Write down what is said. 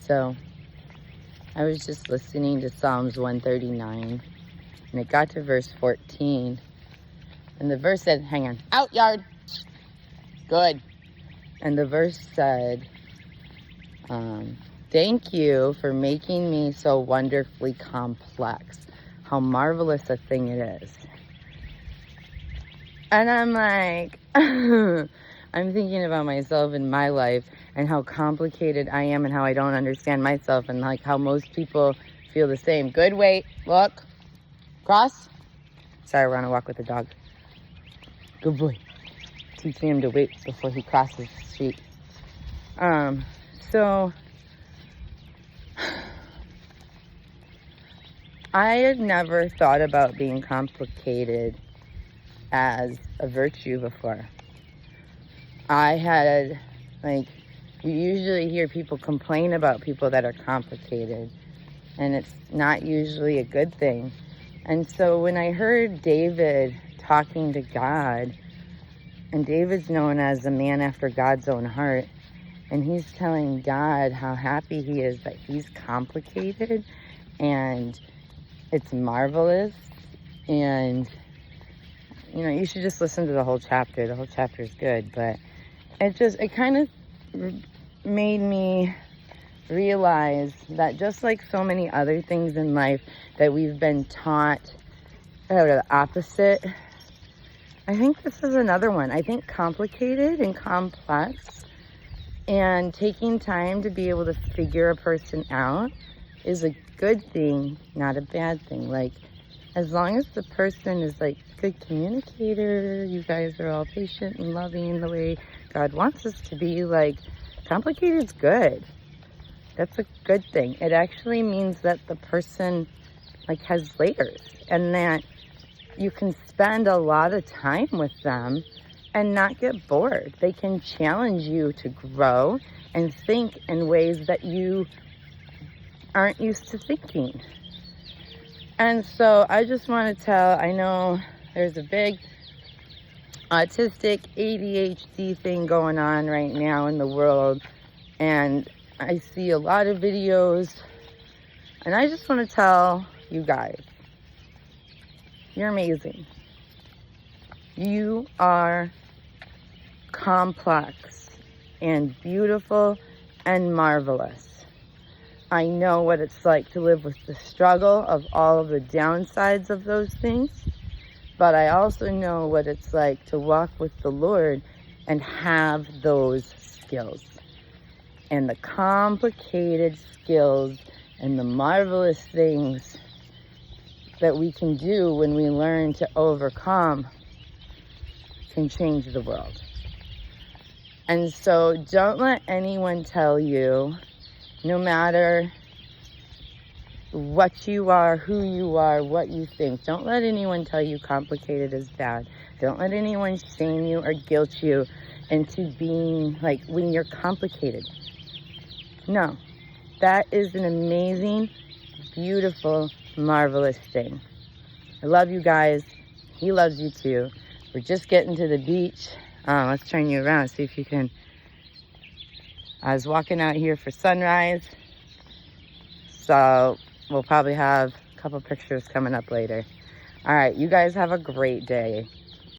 So I was just listening to Psalms 139, and it got to verse 14. And the verse said, hang on, out yard. Good. And the verse said, thank you for making me so wonderfully complex. How marvelous a thing it is. And I'm like, I'm thinking about myself in my life and how complicated I am and how I don't understand myself and like how most people feel the same. Good, wait, look, cross. Sorry, we're on a walk with the dog. Good boy. Teaching him to wait before he crosses the street. So I had never thought about being complicated as a virtue before. I had, like, you usually hear people complain about people that are complicated, and it's not usually a good thing. And so when I heard David talking to God, and David's known as a man after God's own heart, and he's telling God how happy he is that he's complicated, and it's marvelous, and you know, you should just listen to the whole chapter. The whole chapter is good, but it kind of made me realize that just like so many other things in life that we've been taught are the opposite, I think this is another one. I think complicated and complex and taking time to be able to figure a person out is a good thing, not a bad thing. Like, as long as the person is like good communicator, you guys are all patient and loving the way God wants us to be, like, complicated is good. That's a good thing. It actually means that the person like has layers and that you can spend a lot of time with them and not get bored. They can challenge you to grow and think in ways that you aren't used to thinking. And so I just want to tell, I know there's a big autistic ADHD thing going on right now in the world, and I see a lot of videos, and I just want to tell you guys, you're amazing. You are complex and beautiful and marvelous. I know what it's like to live with the struggle of all of the downsides of those things, but I also know what it's like to walk with the Lord and have those skills. And the complicated skills and the marvelous things that we can do when we learn to overcome can change the world. And so don't let anyone tell you, no matter what you are, who you are, what you think, don't let anyone tell you complicated is bad. Don't let anyone shame you or guilt you into being like when you're complicated. No, that is an amazing, beautiful, marvelous thing. I love you guys. He loves you too. We're just getting to the beach. Let's turn you around, see if you can. I was walking out here for sunrise, so we'll probably have a couple pictures coming up later. All right, you guys have a great day.